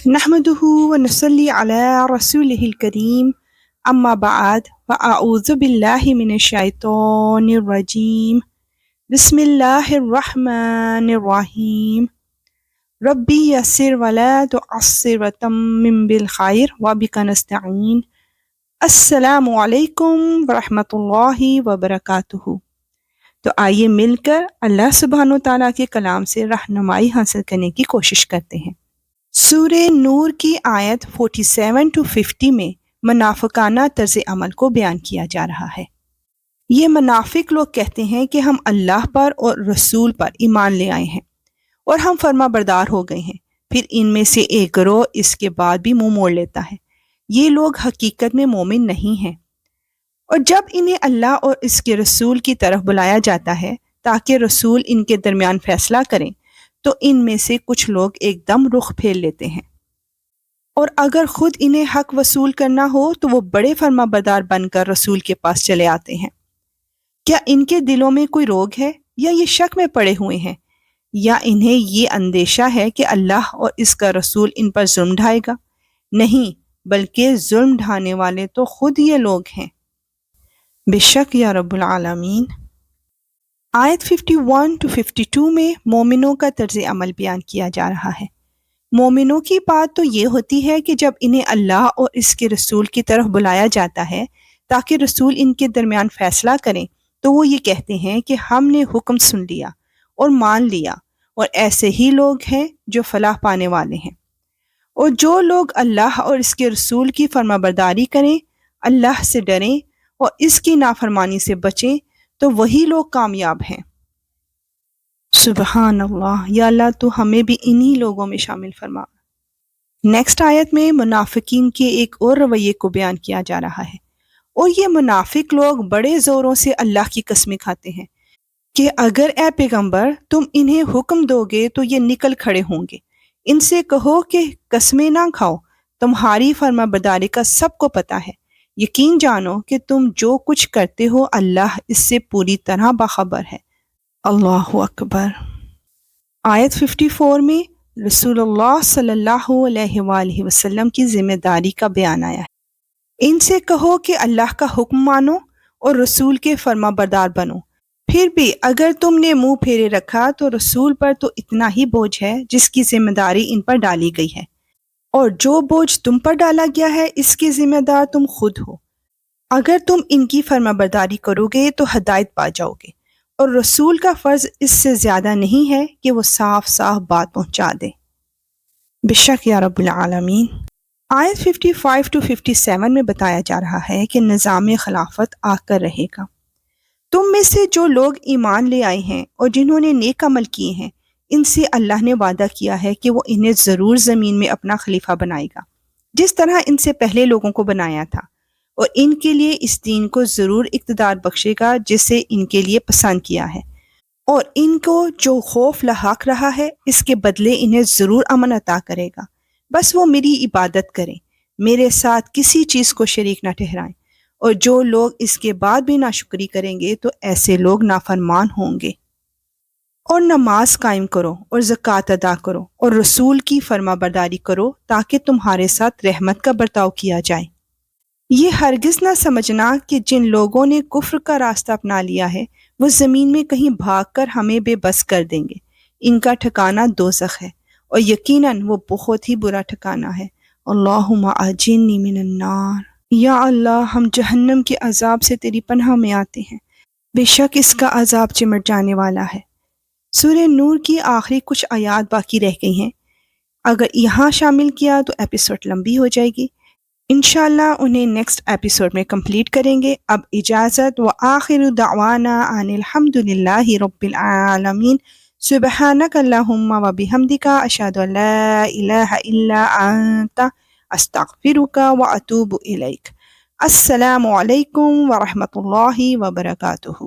نحمده ونصلي على رسوله الكريم اما بعد فاعوذ بالله من الشيطان الرجيم بسم الله الرحمن الرحيم ربي يسر ولا تعسر وتمم بالخير وبك نستعين السلام علیکم ورحمۃ اللہ وبرکاتہ۔ تو آئیے مل کر اللہ سبحانہ و تعالیٰ کے کلام سے رہنمائی حاصل کرنے کی کوشش کرتے ہیں۔ سورہ نور کی آیت 47 to 50 میں منافقانہ طرز عمل کو بیان کیا جا رہا ہے۔ یہ منافق لوگ کہتے ہیں کہ ہم اللہ پر اور رسول پر ایمان لے آئے ہیں اور ہم فرما بردار ہو گئے ہیں، پھر ان میں سے ایک گروہ اس کے بعد بھی منہ موڑ لیتا ہے۔ یہ لوگ حقیقت میں مومن نہیں ہیں، اور جب انہیں اللہ اور اس کے رسول کی طرف بلایا جاتا ہے تاکہ رسول ان کے درمیان فیصلہ کریں تو ان میں سے کچھ لوگ ایک دم رخ پھیر لیتے ہیں، اور اگر خود انہیں حق وصول کرنا ہو تو وہ بڑے فرما بردار بن کر رسول کے پاس چلے آتے ہیں۔ کیا ان کے دلوں میں کوئی روگ ہے یا یہ شک میں پڑے ہوئے ہیں، یا انہیں یہ اندیشہ ہے کہ اللہ اور اس کا رسول ان پر ظلم ڈھائے گا؟ نہیں، بلکہ ظلم ڈھانے والے تو خود یہ لوگ ہیں۔ بے شک یا رب العالمین۔ آیت 51 to 52 میں مومنوں کا طرز عمل بیان کیا جا رہا ہے۔ مومنوں کی بات تو یہ ہوتی ہے کہ جب انہیں اللہ اور اس کے رسول کی طرف بلایا جاتا ہے تاکہ رسول ان کے درمیان فیصلہ کریں تو وہ یہ کہتے ہیں کہ ہم نے حکم سن لیا اور مان لیا، اور ایسے ہی لوگ ہیں جو فلاح پانے والے ہیں۔ اور جو لوگ اللہ اور اس کے رسول کی فرما برداری کریں، اللہ سے ڈریں اور اس کی نافرمانی سے بچیں تو وہی لوگ کامیاب ہیں۔ سبحان اللہ، یا اللہ تو ہمیں بھی انہی لوگوں میں شامل فرما۔ نیکسٹ آیت میں منافقین کے ایک اور رویے کو بیان کیا جا رہا ہے، اور یہ منافق لوگ بڑے زوروں سے اللہ کی قسمیں کھاتے ہیں کہ اگر اے پیغمبر تم انہیں حکم دو گے تو یہ نکل کھڑے ہوں گے۔ ان سے کہو کہ قسمیں نہ کھاؤ، تمہاری فرما برداری کا سب کو پتہ ہے، یقین جانو کہ تم جو کچھ کرتے ہو اللہ اس سے پوری طرح باخبر ہے۔ اللہ اکبر۔ آیت 54 میں رسول اللہ صلی اللہ علیہ وآلہ وسلم کی ذمہ داری کا بیان آیا ہے۔ ان سے کہو کہ اللہ کا حکم مانو اور رسول کے فرما بردار بنو، پھر بھی اگر تم نے منہ پھیرے رکھا تو رسول پر تو اتنا ہی بوجھ ہے جس کی ذمہ داری ان پر ڈالی گئی ہے، اور جو بوجھ تم پر ڈالا گیا ہے اس کے ذمہ دار تم خود ہو۔ اگر تم ان کی فرما برداری کرو گے تو ہدایت پا جاؤ گے، اور رسول کا فرض اس سے زیادہ نہیں ہے کہ وہ صاف صاف بات پہنچا دے۔ بے شک یا رب العالمین۔ آیت 55 to 57 میں بتایا جا رہا ہے کہ نظام خلافت آ کر رہے گا۔ تم میں سے جو لوگ ایمان لے آئے ہیں اور جنہوں نے نیک عمل کیے ہیں، ان سے اللہ نے وعدہ کیا ہے کہ وہ انہیں ضرور زمین میں اپنا خلیفہ بنائے گا، جس طرح ان سے پہلے لوگوں کو بنایا تھا، اور ان کے لیے اس دین کو ضرور اقتدار بخشے گا جسے ان کے لیے پسند کیا ہے، اور ان کو جو خوف لاحق رہا ہے اس کے بدلے انہیں ضرور امن عطا کرے گا۔ بس وہ میری عبادت کریں، میرے ساتھ کسی چیز کو شریک نہ ٹھہرائیں، اور جو لوگ اس کے بعد بھی ناشکری کریں گے تو ایسے لوگ نافرمان ہوں گے۔ اور نماز قائم کرو اور زکوٰۃ ادا کرو اور رسول کی فرما برداری کرو تاکہ تمہارے ساتھ رحمت کا برتاؤ کیا جائے۔ یہ ہرگز نہ سمجھنا کہ جن لوگوں نے کفر کا راستہ اپنا لیا ہے وہ زمین میں کہیں بھاگ کر ہمیں بے بس کر دیں گے۔ ان کا ٹھکانہ دوزخ ہے، اور یقیناً وہ بہت ہی برا ٹھکانہ ہے۔ اللہم اجرنی من النار۔ یا اللہ، ہم جہنم کے عذاب سے تیری پناہ میں آتے ہیں، بے شک اس کا عذاب چمٹ جانے والا ہے۔ سورہ نور کی آخری کچھ آیات باقی رہ گئی ہیں، اگر یہاں شامل کیا تو ایپیسوڈ لمبی ہو جائے گی۔ انشاءاللہ انہیں نیکسٹ ایپیسوڈ میں کمپلیٹ کریں گے۔ اب اجازت، وآخر دعوانا ان الحمد للہ رب العالمین۔ سبحانک اللہم وبحمدک، اشہد ان لا الہ الا انت، استغفرک واتوب الیک۔ السلام علیکم ورحمۃ اللہ وبرکاتہ۔